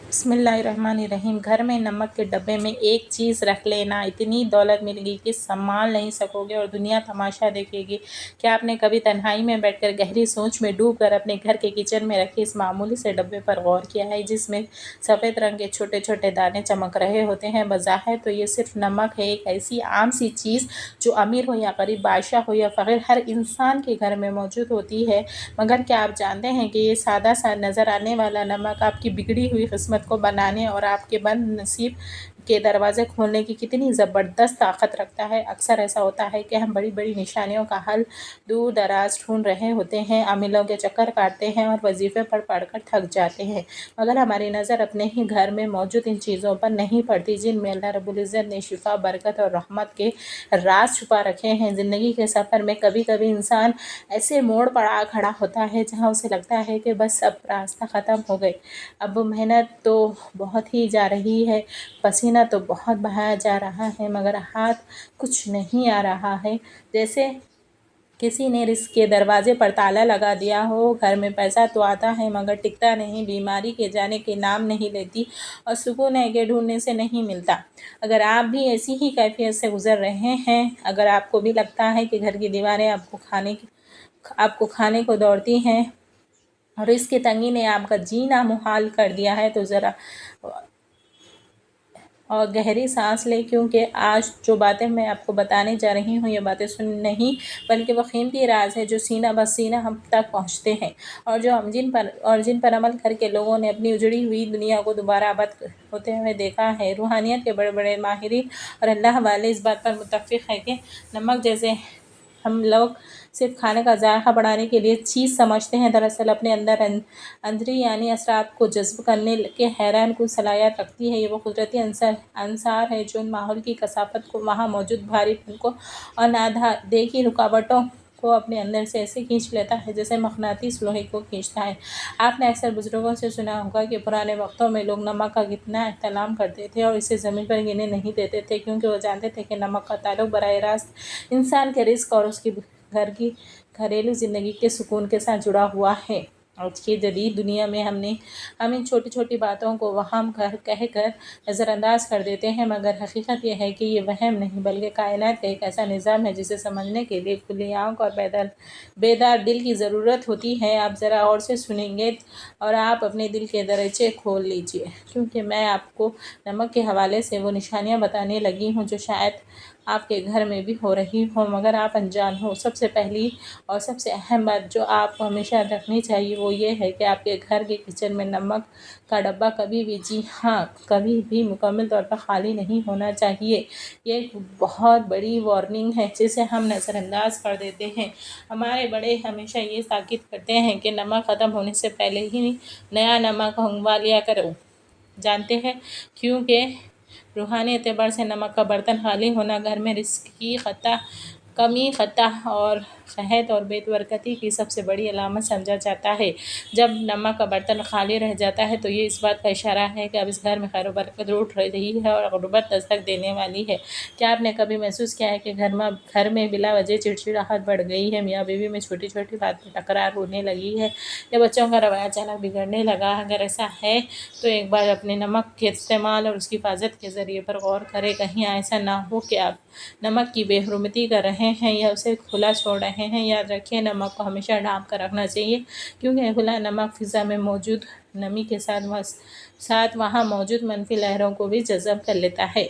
بسم اللہ الرحمن الرحیم۔ گھر میں نمک کے ڈبے میں ایک چیز رکھ لینا، اتنی دولت مل گئی کہ سنبھال نہیں سکو گے اور دنیا تماشا دیکھے گی۔ کیا آپ نے کبھی تنہائی میں بیٹھ کر گہری سوچ میں ڈوب کر اپنے گھر کے کچن میں رکھے اس معمولی سے ڈبے پر غور کیا ہے، جس میں سفید رنگ کے چھوٹے چھوٹے دانے چمک رہے ہوتے ہیں؟ بظاہر تو یہ صرف نمک ہے، ایک ایسی عام سی چیز جو امیر ہو یا غریب، بادشاہ ہو یا فقیر، ہر انسان کے گھر میں موجود ہوتی ہے۔ مگر کیا آپ جانتے ہیں کہ یہ سادہ سا نظر آنے والا نمک آپ کی بگڑی ہوئی قسمت کو بنانے اور آپ کے بند نصیب کے دروازے کھولنے کی کتنی زبردست طاقت رکھتا ہے؟ اکثر ایسا ہوتا ہے کہ ہم بڑی بڑی نشانیوں کا حل دور دراز ڈھونڈ رہے ہوتے ہیں، عاملوں کے چکر کاٹتے ہیں اور وظیفے پڑھ کر تھک جاتے ہیں، مگر ہماری نظر اپنے ہی گھر میں موجود ان چیزوں پر نہیں پڑتی جن میں اللہ رب العزت نے شفا، برکت اور رحمت کے راز چھپا رکھے ہیں۔ زندگی کے سفر میں کبھی کبھی انسان ایسے موڑ پر آ کھڑا ہوتا ہے جہاں اسے لگتا ہے کہ بس اب راستہ ختم ہو گئے، اب محنت تو بہت ہی جا رہی ہے، پسینہ تو بہت بہایا جا رہا ہے، مگر ہاتھ کچھ نہیں آ رہا ہے، جیسے کسی نے رزق کے دروازے پر تالا لگا دیا ہو۔ گھر میں پیسہ تو آتا ہے مگر ٹکتا نہیں، بیماری کے جانے کے نام نہیں لیتی اور سکون ہے کہ ڈھونڈنے سے نہیں ملتا۔ اگر آپ بھی ایسی ہی کیفیت سے گزر رہے ہیں، اگر آپ کو بھی لگتا ہے کہ گھر کی دیواریں آپ کو کھانے کو دوڑتی ہیں اور رزق کی تنگی نے آپ کا جینا محال کر دیا ہے، تو ذرا اور گہری سانس لیں، کیونکہ آج جو باتیں میں آپ کو بتانے جا رہی ہوں، یہ باتیں نہیں بلکہ وہ قیمتی راز ہے جو سینہ بہ سینہ ہم تک پہنچتے ہیں، اور جن پر عمل کر کے لوگوں نے اپنی اجڑی ہوئی دنیا کو دوبارہ آباد ہوتے ہوئے دیکھا ہے۔ روحانیت کے بڑے بڑے ماہرین اور اللہ والے اس بات پر متفق ہیں کہ نمک جسے ہم لوگ صرف کھانے کا ذائقہ بڑھانے کے لیے چیز سمجھتے ہیں، دراصل اپنے اندر اندری یعنی اثرات کو جذب کرنے کے حیران کن صلاحیت رکھتی ہے۔ یہ وہ قدرتی عنصر ہے جو ان ماحول کی کثافت کو، وہاں موجود بھاری پن کو اور نادیکھی رکاوٹوں کو اپنے اندر سے ایسے کھینچ لیتا ہے جیسے مقناطیس لوہے کو کھینچتا ہے۔ آپ نے اکثر بزرگوں سے سنا ہوگا کہ پرانے وقتوں میں لوگ نمک کا کتنا احترام کرتے تھے اور اسے زمین پر گرنے نہیں دیتے تھے، کیونکہ وہ جانتے تھے کہ نمک کا تعلق براہ راست انسان کے رزق اور اس کی گھر کی گھریلو زندگی کے سکون کے ساتھ جڑا ہوا ہے۔ آج کی جدید دنیا میں ہم ان چھوٹی چھوٹی باتوں کو وہم کہہ کر نظر انداز کر دیتے ہیں، مگر حقیقت یہ ہے کہ یہ وہم نہیں بلکہ کائنات کا ایک ایسا نظام ہے جسے سمجھنے کے لیے کھلی آنکھ اور بیدار دل کی ضرورت ہوتی ہے۔ آپ ذرا غور سے سنیں گے اور آپ اپنے دل کے دریچے کھول لیجئے، کیونکہ میں آپ کو نمک کے حوالے سے وہ نشانیاں بتانے لگی ہوں جو شاید آپ کے گھر میں بھی ہو رہی ہوں مگر آپ انجان ہو۔ سب سے پہلی اور سب سے اہم بات جو آپ کو ہمیشہ رکھنی چاہیے وہ یہ ہے کہ آپ کے گھر کے کچن میں نمک کا ڈبہ کبھی بھی، جی ہاں کبھی بھی، مکمل طور پر خالی نہیں ہونا چاہیے۔ یہ ایک بہت بڑی وارننگ ہے جسے ہم نظر انداز کر دیتے ہیں۔ ہمارے بڑے ہمیشہ یہ تاکید کرتے ہیں کہ نمک ختم ہونے سے پہلے ہی نیا نمک منگوا لیا کرو۔ جانتے ہیں کیونکہ روحانی اعتبار سے نمک کا برتن خالی ہونا گھر میں رزق کی کمی، قحط اور بے برکتی کی سب سے بڑی علامت سمجھا جاتا ہے۔ جب نمک کا برتن خالی رہ جاتا ہے تو یہ اس بات کا اشارہ ہے کہ اب اس گھر میں خیر و برکت روٹ رہی ہے اور غربت دستک دینے والی ہے۔ کیا آپ نے کبھی محسوس کیا ہے کہ گھر میں بلا وجہ چڑچڑاہٹ بڑھ گئی ہے، میاں بیوی میں چھوٹی چھوٹی بات پر تکرار ہونے لگی ہے یا بچوں کا رویہ اچانک بگڑنے لگا؟ اگر ایسا ہے تو ایک بار اپنے نمک کے استعمال اور اس کی حفاظت کے ذریعے پر غور کریں۔ کہیں ایسا نہ ہو کہ آپ نمک کی بے حرمتی کر رہے ہیں یا اسے کھلا چھوڑ رہے ہیں۔ یاد رکھیں نمک کو ہمیشہ ڈھانپ کر رکھنا چاہیے، کیونکہ کھلا نمک فضا میں موجود نمی کے ساتھ وہاں موجود منفی لہروں کو بھی جذب کر لیتا ہے،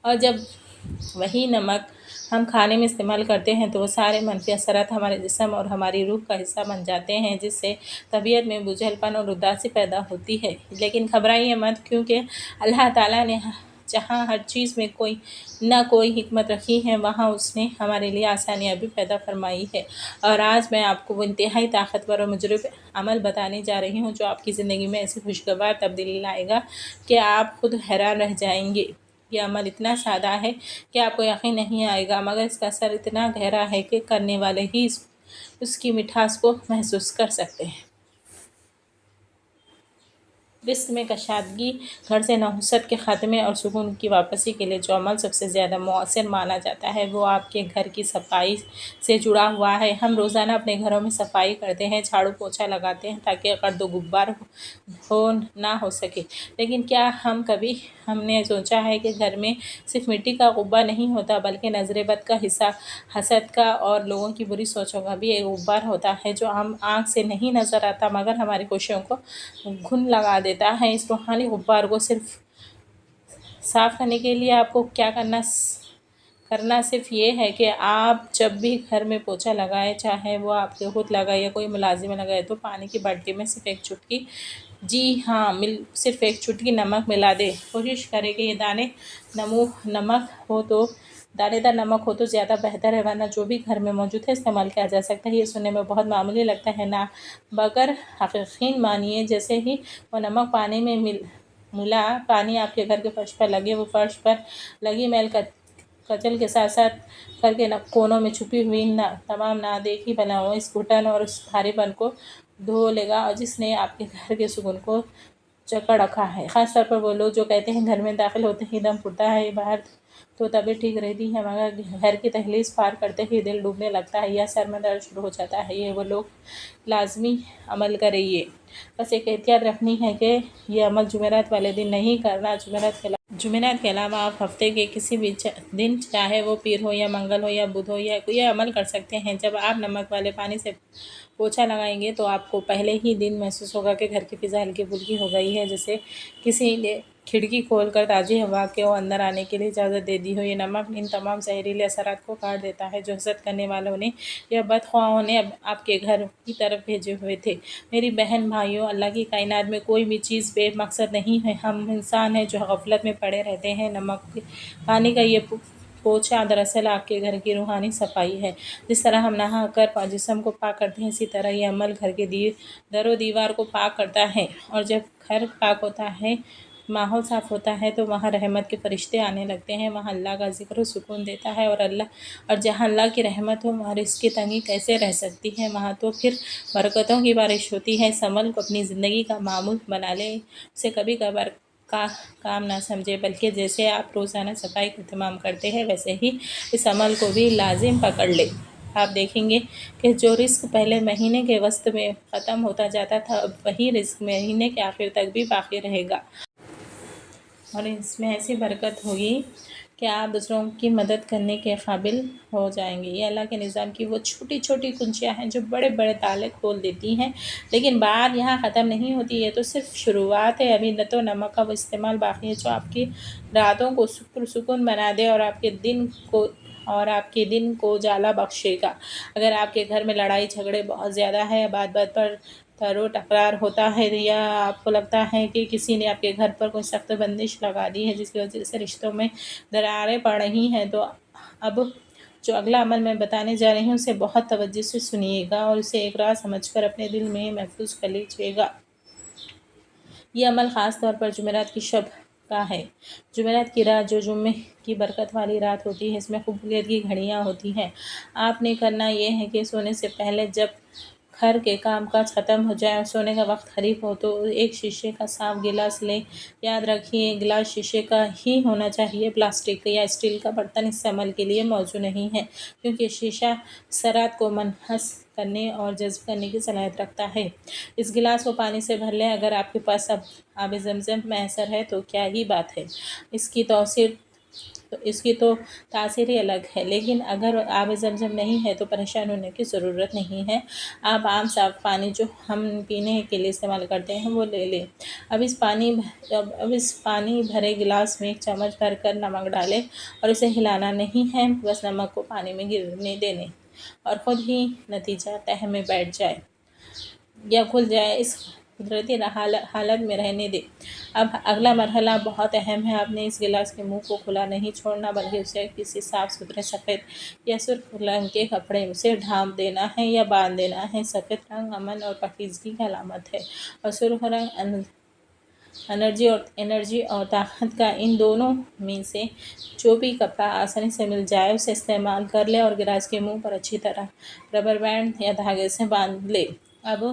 اور جب وہی نمک ہم کھانے میں استعمال کرتے ہیں تو وہ سارے منفی اثرات ہمارے جسم اور ہماری روح کا حصہ بن جاتے ہیں، جس سے طبیعت میں بوجھل پن اور اداسی پیدا ہوتی ہے۔ لیکن گھبرائیے مت، کیونکہ اللہ تعالیٰ نے جہاں ہر چیز میں کوئی نہ کوئی حکمت رکھی ہے، وہاں اس نے ہمارے لیے آسانیاں بھی پیدا فرمائی ہے۔ اور آج میں آپ کو وہ انتہائی طاقتور اور مجرب عمل بتانے جا رہی ہوں جو آپ کی زندگی میں ایسی خوشگوار تبدیلی لائے گا کہ آپ خود حیران رہ جائیں گے۔ یہ عمل اتنا سادہ ہے کہ آپ کو یقین نہیں آئے گا، مگر اس کا اثر اتنا گہرا ہے کہ کرنے والے ہی اس کی مٹھاس کو محسوس کر سکتے ہیں۔ رزق میں کشادگی، گھر سے نحوست کے خاتمے اور سکون کی واپسی کے لیے جو عمل سب سے زیادہ مؤثر مانا جاتا ہے وہ آپ کے گھر کی صفائی سے جڑا ہوا ہے۔ ہم روزانہ اپنے گھروں میں صفائی کرتے ہیں، جھاڑو پوچھا لگاتے ہیں تاکہ گرد و غبار نہ ہو سکے، لیکن کیا ہم نے سوچا ہے کہ گھر میں صرف مٹی کا غبار نہیں ہوتا بلکہ نظر بد کا، حسد کا اور لوگوں کی بری سوچوں کا بھی ایک غبار ہوتا ہے جو ہم آنکھ سے نہیں نظر آتا مگر ہماری خوشیوں کو گھن لگا دیتا ہے۔ اس روحانی غبار کو صاف کرنے کے لیے آپ کو کیا کرنا صرف یہ ہے کہ آپ جب بھی گھر میں پوچھا لگائیں، چاہے وہ آپ کے خود لگائے یا کوئی ملازم لگائے، تو پانی کی بالٹی میں صرف ایک چٹکی، جی ہاں صرف ایک چٹکی نمک ملا دے۔ کوشش کریں کہ یہ دانے دار نمک ہو تو زیادہ بہتر ہے، ورنہ جو بھی گھر میں موجود ہے استعمال کیا جا سکتا ہے۔ یہ سننے میں بہت معمولی لگتا ہے نا، مگر یقین مانیے جیسے ہی وہ نمک پانی میں ملا، پانی آپ کے گھر کے فرش پر لگے، وہ فرش پر لگی میل کچل کے ساتھ ساتھ گھر کے کونوں میں چھپی ہوئی تمام نادیکھی بلاؤں، اس گھٹن اور اس بھاری پن کو دھو لے گا اور جس نے آپ کے گھر کے سکون کو جکڑ رکھا ہے۔ خاص طور پر وہ لوگ جو کہتے ہیں گھر میں داخل ہوتے ہی دم پھوٹتا ہے، باہر تو طبیعت ٹھیک رہتی ہے مگر گھر کی دہلیز پار کرتے ہی دل ڈوبنے لگتا ہے یا سر میں درد شروع ہو جاتا ہے، یہ وہ لوگ لازمی عمل کریں۔ بس ایک احتیاط رکھنی ہے کہ یہ عمل جمعرات والے دن نہیں کرنا۔ جمعرات کے علاوہ آپ ہفتے کے کسی بھی دن، چاہے وہ پیر ہو یا منگل ہو یا بدھ ہو، یہ عمل کر سکتے ہیں۔ جب آپ نمک والے پانی سے پوچھا لگائیں گے تو آپ کو پہلے ہی دن محسوس ہوگا کہ گھر کی فضا ہلکی پھلکی ہو گئی ہے، جیسے کسی نے کھڑکی کھول کر تازی ہوا کو اندر آنے کے لیے اجازت دے دی ہو۔ یہ نمک ان تمام زہریلے اثرات کو کاٹ دیتا ہے جو حسد کرنے والوں نے یا بدخواہوں نے آپ کے گھر کی طرف بھیجے ہوئے تھے۔ میری بہن بھائیوں، اللہ کی کائنات میں کوئی بھی چیز بے مقصد نہیں ہے، ہم انسان ہیں جو غفلت میں پڑے رہتے ہیں۔ نمک پانی کا یہ پوچھا دراصل آپ کے گھر کی روحانی صفائی ہے۔ جس طرح ہم نہا کر جسم کو پاک کرتے ہیں، اسی طرح یہ عمل گھر کے در و دیوار کو پاک کرتا ہے، اور جب گھر پاک ہوتا ہے، ماحول صاف ہوتا ہے تو وہاں رحمت کے فرشتے آنے لگتے ہیں، وہاں اللہ کا ذکر و سکون دیتا ہے، اور جہاں اللہ کی رحمت ہو وہاں رزق کی تنگی کیسے رہ سکتی ہے، وہاں تو پھر برکتوں کی بارش ہوتی ہے۔ اس عمل کو اپنی زندگی کا معمول بنا لیں، اسے کبھی کبھار کا کام نہ سمجھے، بلکہ جیسے آپ روزانہ صفائی کا اہتمام کرتے ہیں ویسے ہی اس عمل کو بھی لازم پکڑ لیں۔ آپ دیکھیں گے کہ جو رزق پہلے مہینے کے وسط میں ختم ہوتا جاتا تھا، اب وہی رزق مہینے کے آخر تک بھی باقی رہے گا، اور اس میں ایسی برکت ہوگی کہ آپ دوسروں کی مدد کرنے کے قابل ہو جائیں گے۔ یہ اللہ کے نظام کی وہ چھوٹی چھوٹی کنجیاں ہیں جو بڑے بڑے تالے کھول دیتی ہیں، لیکن بات یہاں ختم نہیں ہوتی، یہ تو صرف شروعات ہے۔ ابھی تو نمک کا وہ استعمال باقی ہے جو آپ کی راتوں کو سکون بنا دے اور آپ کے دن کو جالا بخشے گا۔ اگر آپ کے گھر میں لڑائی جھگڑے بہت زیادہ ہے، بات بات پر ترو تکرار ہوتا ہے، یا آپ کو لگتا ہے کہ کسی نے آپ کے گھر پر کوئی سخت بندش لگا دی ہے جس کی وجہ سے رشتوں میں دراریں پڑ رہی ہیں، تو اب جو اگلا عمل میں بتانے جا رہی ہوں اسے بہت توجہ سے سنیے گا اور اسے ایک راز سمجھ کر اپنے دل میں محفوظ کر لیجیے گا۔ یہ عمل خاص طور پر جمعرات کی شب کا ہے۔ جمعرات کی رات جو جمعے کی برکت والی رات ہوتی ہے، اس میں قبولیت کی گھڑیاں ہوتی ہیں۔ آپ نے کرنا یہ ہے کہ سونے سے پہلے جب گھر کے کام کاج ختم ہو جائے اور سونے کا وقت قریب ہو تو ایک شیشے کا صاف گلاس لیں۔ یاد رکھیے گلاس شیشے کا ہی ہونا چاہیے، پلاسٹک یا اسٹیل کا برتن اس عمل کے لیے موزوں نہیں ہے، کیونکہ شیشہ اثرات کو منحوس کرنے اور جذب کرنے کی صلاحیت رکھتا ہے۔ اس گلاس کو پانی سے بھر لیں۔ اگر آپ کے پاس اب آب زمزم میسر ہے تو کیا ہی بات ہے، اس کی تو تاثیر ہی الگ ہے، لیکن اگر آب زمزم نہیں ہے تو پریشان ہونے کی ضرورت نہیں ہے۔ آپ عام صاف پانی جو ہم پینے کے لیے استعمال کرتے ہیں وہ لے لیں۔ اب اس پانی بھرے گلاس میں ایک چمچ بھر کر نمک ڈالیں اور اسے ہلانا نہیں ہے، بس نمک کو پانی میں گرنے دیں اور خود ہی نتیجہ تہہ میں بیٹھ جائے یا کھل جائے، اس قدرتی حالت میں رہنے دیں۔ اب اگلا مرحلہ بہت اہم ہے، آپ نے اس گلاس کے منہ کو کھلا نہیں چھوڑنا بلکہ اسے کسی صاف ستھرے سفید یا سرخ رنگ کے کپڑے سے ڈھانپ دینا ہے یا باندھ دینا ہے۔ سفید رنگ امن اور پاکیزگی کی علامت ہے، اور سرخ رنگ انرجی اور طاقت کا۔ ان دونوں میں سے جو بھی کپڑا آسانی سے مل جائے اسے استعمال کر لیں اور گلاس کے منہ پر اچھی طرح ربر بینڈ یا دھاگے سے باندھ لیں۔ اب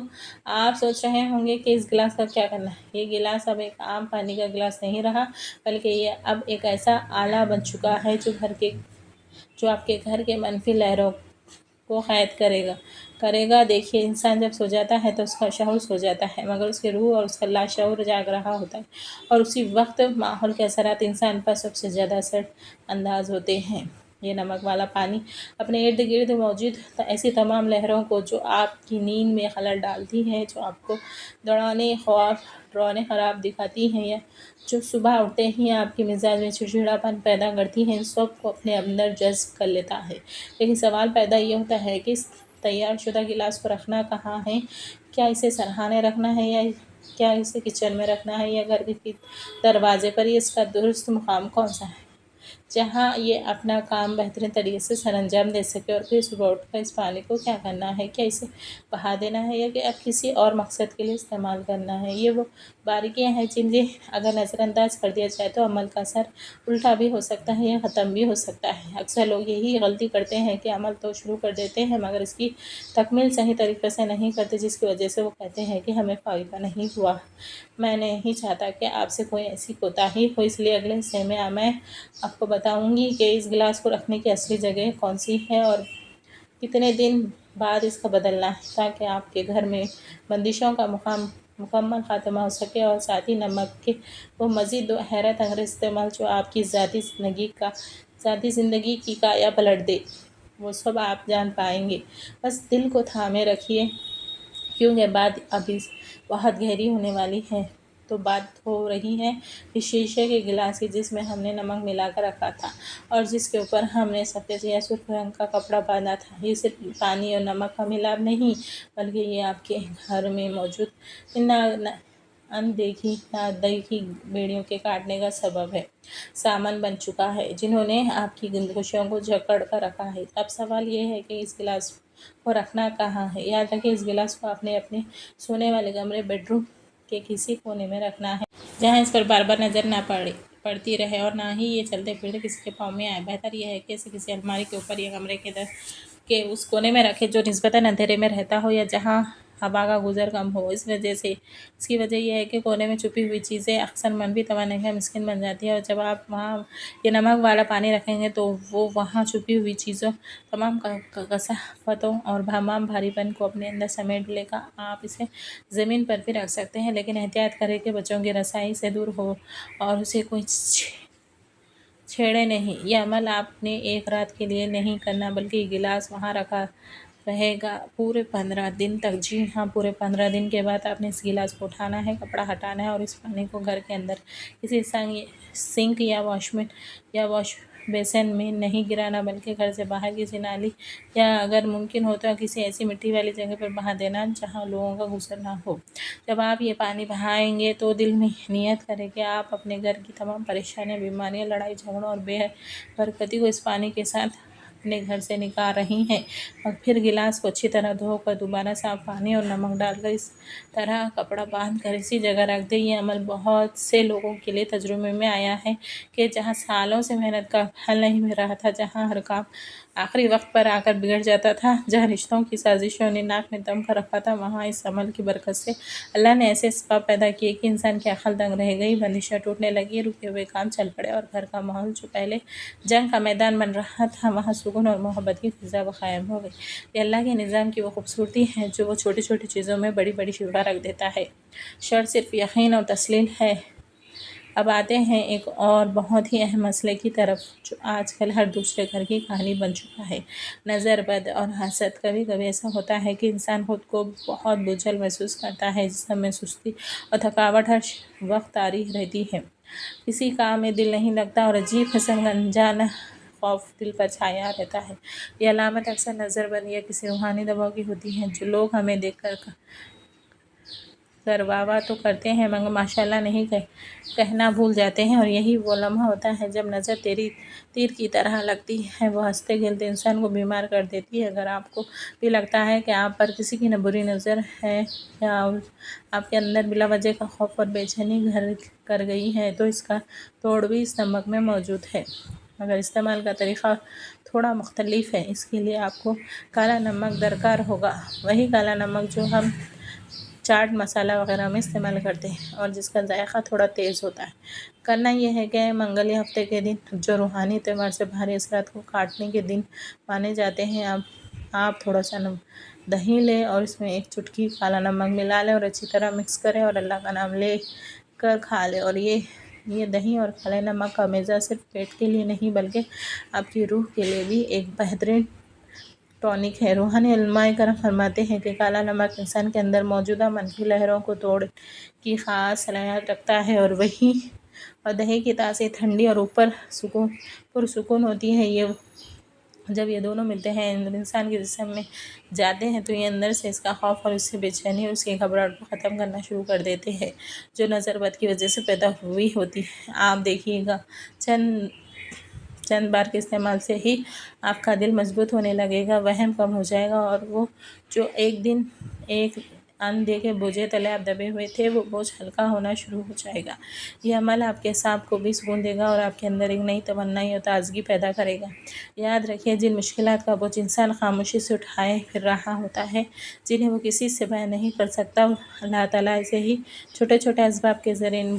آپ سوچ رہے ہوں گے کہ اس گلاس کا کیا کرنا ہے۔ یہ گلاس اب ایک عام پانی کا گلاس نہیں رہا، بلکہ یہ اب ایک ایسا آلہ بن چکا ہے جو آپ کے گھر کے منفی لہروں کو قید کرے گا۔ دیکھیے، انسان جب سو جاتا ہے تو اس کا شعور سو جاتا ہے، مگر اس کی روح اور اس کا لاشعور جاگ رہا ہوتا ہے، اور اسی وقت ماحول کے اثرات انسان پر سب سے زیادہ اثر انداز ہوتے ہیں۔ یہ نمک والا پانی اپنے ارد گرد موجود ایسی تمام لہروں کو جو آپ کی نیند میں خلل ڈالتی ہیں، جو آپ کو دوڑانے خواب دکھاتی ہیں، یا جو صبح اٹھتے ہی آپ کے مزاج میں چڑچڑاپن پیدا کرتی ہیں، ان سب کو اپنے اندر جذب کر لیتا ہے۔ لیکن سوال پیدا یہ ہوتا ہے کہ اس تیار شدہ گلاس کو رکھنا کہاں ہے؟ کیا اسے سرہانے رکھنا ہے، یا کیا اسے کچن میں رکھنا ہے، یا گھر کے دروازے پر؟ اس کا درست مقام کون سا ہے جہاں یہ اپنا کام بہترین طریقے سے سر انجام دے سکے؟ اور پھر صبح اٹھ کر اس پانی کو کیا کرنا ہے؟ کیا اسے بہا دینا ہے، یا کہ اب کسی اور مقصد کے لیے استعمال کرنا ہے؟ یہ وہ باریکیاں ہیں جنہیں اگر نظر انداز کر دیا جائے تو عمل کا اثر الٹا بھی ہو سکتا ہے یا ختم بھی ہو سکتا ہے۔ اکثر لوگ یہی غلطی کرتے ہیں کہ عمل تو شروع کر دیتے ہیں، مگر اس کی تکمیل صحیح طریقے سے نہیں کرتے، جس کی وجہ سے وہ کہتے ہیں کہ ہمیں فائدہ نہیں ہوا۔ میں نہیں چاہتا کہ آپ سے کوئی ایسی کوتاہی ہو، اس لیے اگلے حصے میں آپ کو بتاؤں گی کہ اس گلاس کو رکھنے کی اصلی جگہ کون سی ہے اور کتنے دن بعد اس کا بدلنا ہے، تاکہ آپ کے گھر میں بندشوں کا مکمل خاتمہ ہو سکے، اور ساتھ ہی نمک کے وہ مزید دو حیرت انگیز استعمال جو آپ کی ذاتی زندگی کی کایا پلٹ دے، وہ سب آپ جان پائیں گے۔ بس دل کو تھامے رکھیے، کیونکہ بات ابھی بہت گہری ہونے والی ہے۔ تو بات ہو رہی ہے اس شیشے کے گلاس کی جس میں ہم نے نمک ملا کر رکھا تھا، اور جس کے اوپر ہم نے سفید یا سرخ رنگ کا کپڑا باندھا تھا۔ یہ صرف پانی اور نمک کا ملاپ نہیں، بلکہ یہ آپ کے گھر میں موجود ان اندیکھی بیڑیوں کے کاٹنے کا سبب ہے، سامان بن چکا ہے، جنہوں نے آپ کی خوشیوں کو جکڑ کر رکھا ہے۔ اب سوال یہ ہے کہ اس گلاس کو رکھنا کہاں ہے؟ یاد رکھیں، اس گلاس کو اپنے سونے والے کمرے بیڈ روم کے کسی کونے میں رکھنا ہے، جہاں اس پر بار بار نظر نہ پڑتی رہے، اور نہ ہی یہ چلتے پھرتے کسی کے پاؤں میں آئے۔ بہتر یہ ہے کہ اسے کسی الماری کے اوپر یا کمرے کے اس کونے میں رکھیں جو نسبتاً اندھیرے میں رہتا ہو، یا جہاں ہوا کا گزر کم ہو۔ اس کی وجہ یہ ہے کہ کونے میں چھپی ہوئی چیزیں اکثر منفی توانائی کا مسکن بن جاتی ہیں، اور جب آپ وہاں یہ نمک والا پانی رکھیں گے تو وہ وہاں چھپی ہوئی چیزوں، تمام کثافتوں اور تمام بھاری پن کو اپنے اندر سمیٹ لے گا۔ آپ اسے زمین پر بھی رکھ سکتے ہیں، لیکن احتیاط کریں کہ بچوں کی رسائی سے دور ہو اور اسے کوئی چھیڑے نہیں۔ یہ عمل آپ نے ایک رات کے لیے نہیں کرنا، بلکہ یہ گلاس وہاں رکھا رہے گا پورے 15 دن تک۔ جی ہاں، پورے 15 دن کے بعد آپ نے اس گلاس کو اٹھانا ہے، کپڑا ہٹانا ہے، اور اس پانی کو گھر کے اندر کسی سنک یا واش بیسن میں نہیں گرانا، بلکہ گھر سے باہر کسی نالی یا اگر ممکن ہو تو کسی ایسی مٹی والی جگہ پر بہا دینا جہاں لوگوں کا گزر نہ ہو۔ جب آپ یہ پانی بہائیں گے تو دل میں نیت کریں کہ آپ اپنے گھر کی تمام پریشانیاں، بیماریاں، لڑائی جھگڑوں اور بے برکتی کو اس پانی کے ساتھ اپنے گھر سے نکال رہی ہیں۔ اور پھر گلاس کو اچھی طرح دھو کر دوبارہ صاف پانی اور نمک ڈال کر اس طرح کپڑا باندھ کر اسی جگہ رکھ دیں۔ یہ عمل بہت سے لوگوں کے لیے تجربے میں آیا ہے کہ جہاں سالوں سے محنت کا پھل نہیں مل رہا تھا، جہاں ہر کام آخری وقت پر آ کر بگڑ جاتا تھا، جہاں رشتوں کی سازشوں نے ناک میں دم کر رکھا تھا، وہاں اس عمل کی برکت سے اللہ نے ایسے اسباب پیدا کیے کہ انسان کی عقل دنگ رہ گئی، بندشیں ٹوٹنے لگیں، رکے ہوئے کام چل پڑے، اور گھر کا ماحول جو پہلے جنگ کا میدان بن رہا تھا، وہاں سکون اور محبت کی فضا قائم ہو گئی۔ یہ اللہ کے نظام کی وہ خوبصورتی ہے جو وہ چھوٹی چھوٹی چیزوں میں بڑی بڑی شفا رکھ دیتا ہے۔ شرط صرف یقین اور تسلیم ہے۔ اب آتے ہیں ایک اور بہت ہی اہم مسئلے کی طرف، جو آج کل ہر دوسرے گھر کی کہانی بن چکا ہے: نظر بد اور حسد۔ کبھی کبھی ایسا ہوتا ہے کہ انسان خود کو بہت بوجھل محسوس کرتا ہے، جسم میں سستی اور تھکاوٹ ہر وقت طاری رہتی ہے، کسی کام میں دل نہیں لگتا، اور عجیب قسم کا انجانا خوف دل پر چھایا رہتا ہے۔ یہ علامت اکثر نظر بد یا کسی روحانی دباؤ کی ہوتی ہے، جو لوگ ہمیں دیکھ کر واہ واہ تو کرتے ہیں، مگر ماشاءاللہ نہیں کہنا بھول جاتے ہیں، اور یہی وہ لمحہ ہوتا ہے جب نظر تیر کی طرح لگتی ہے، وہ ہنستے کھیلتے انسان کو بیمار کر دیتی ہے۔ اگر آپ کو بھی لگتا ہے کہ آپ پر کسی کی بری نظر ہے، یا آپ کے اندر بلا وجہ کا خوف اور بے چینی گھر کر گئی ہے، تو اس کا توڑ بھی اس نمک میں موجود ہے۔ مگر استعمال کا طریقہ تھوڑا مختلف ہے، اس کے لیے آپ کو کالا نمک درکار ہوگا، وہی کالا نمک جو ہم چاٹ مسالہ وغیرہ میں استعمال کرتے ہیں اور جس کا ذائقہ تھوڑا تیز ہوتا ہے۔ کرنا یہ ہے کہ منگل یا ہفتے کے دن جو روحانی تہوار سے بھاری اثرات کو کاٹنے کے دن مانے جاتے ہیں، آپ تھوڑا سا دہی لیں اور اس میں ایک چٹکی کالا نمک ملا لیں اور اچھی طرح مکس کریں اور اللہ کا نام لے کر کھا لیں۔ اور یہ دہی اور کالے نمک کا مزہ صرف پیٹ کے لیے نہیں بلکہ آپ کی روح کے لیے بھی ایک بہترین ٹونک ہے۔ روحانی علماء کرام فرماتے ہیں کہ کالا نمک انسان کے اندر موجودہ منفی لہروں کو توڑنے کی خاص صلاحیت رکھتا ہے، اور دہی کی تاثیر ٹھنڈی اور پرسکون ہوتی ہے۔ جب یہ دونوں ملتے ہیں انسان کے جسم میں جاتے ہیں تو یہ اندر سے اس کا خوف اور اس سے بے چینی اور اس کی گھبراہٹ کو ختم کرنا شروع کر دیتے ہیں، جو نظر بد کی وجہ سے پیدا ہوئی ہوتی ہے۔ آپ دیکھیے گا چند بار کے استعمال سے ہی آپ کا دل مضبوط ہونے لگے گا، وہم کم ہو جائے گا، اور وہ جو ایک دن ایک اندیکھے بوجھ تلے آپ دبے ہوئے تھے وہ بوجھ ہلکا ہونا شروع ہو جائے گا۔ یہ عمل آپ کے اعصاب کو بھی سکون دے گا اور آپ کے اندر ایک نئی توانائی اور تازگی پیدا کرے گا۔ یاد رکھیے، جن مشکلات کا بوجھ انسان خاموشی سے اٹھائے پھر رہا ہوتا ہے، جنہیں وہ کسی سے بیان نہیں کر سکتا، اللہ تعالیٰ ایسے ہی چھوٹے چھوٹے اسباب کے ذریعے ان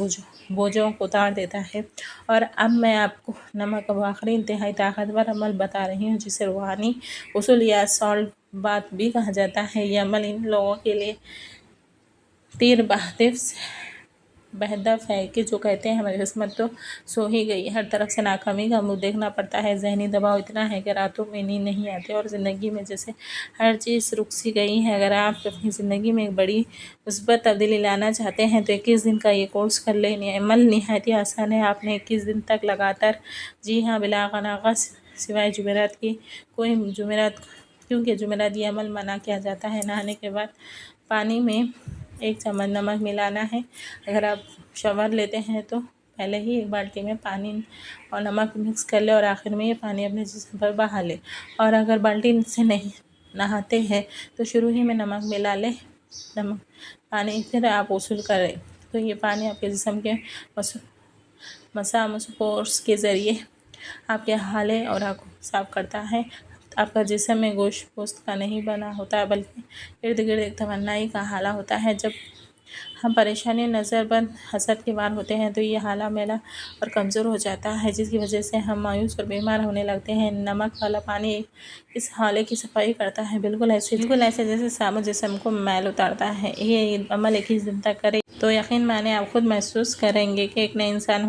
بوجھوں کو اتار دیتا ہے۔ اور اب میں آپ کو نمک کا وہ آخری انتہائی طاقتور عمل بتا رہی ہوں جسے روحانی اصول یا سالٹ بات بھی کہا جاتا ہے۔ یہ عمل ان لوگوں کے لیے تیر بہدف ہے کہ جو کہتے ہیں ہماری قسمت تو سو ہی گئی، ہر طرف سے ناکامی کا منہ دیکھنا پڑتا ہے، ذہنی دباؤ اتنا ہے کہ راتوں میں نیند نہیں آتی اور زندگی میں جیسے ہر چیز رک سی گئی ہے۔ اگر آپ اپنی زندگی میں ایک بڑی مثبت تبدیلی لانا چاہتے ہیں تو 21 دن کا یہ کورس کر لیں۔ عمل نہایت آسان ہے، آپ نے 21 دن تک لگاتار، جی ہاں بلا غنغہ، سوائے جمعرات کی، کیونکہ جمعرات یہ عمل منع کیا جاتا ہے۔ نہانے کے بعد پانی میں 1 چمچ نمک ملانا ہے۔ اگر آپ شاور لیتے ہیں تو پہلے ہی 1 بالٹی میں پانی اور نمک مکس کر لیں اور آخر میں یہ پانی اپنے جسم پر بہا لیں، اور اگر بالٹی سے نہیں نہاتے ہیں تو شروع ہی میں نمک ملا لیں، پانی پھر آپ غسل کریں تو یہ پانی آپ کے جسم کے مسام پورس کے ذریعے آپ کے ہالے اور آنکھوں کو صاف کرتا ہے۔ آپ کا جسم میں گوشت پوست کا نہیں بنا ہوتا بلکہ ارد گرد ایک توانائی کا حالہ ہوتا ہے۔ جب ہم پریشانی، نظر بند، حسد کے مار ہوتے ہیں تو یہ حالہ میلا اور کمزور ہو جاتا ہے، جس کی وجہ سے ہم مایوس اور بیمار ہونے لگتے ہیں۔ نمک والا پانی اس حالے کی صفائی کرتا ہے، بالکل ایسے جیسے صابن جسم کو میل اتارتا ہے۔ یہ عمل 21 دن تک کریں تو یقین مانیں آپ خود محسوس کریں گے کہ ایک نئے انسان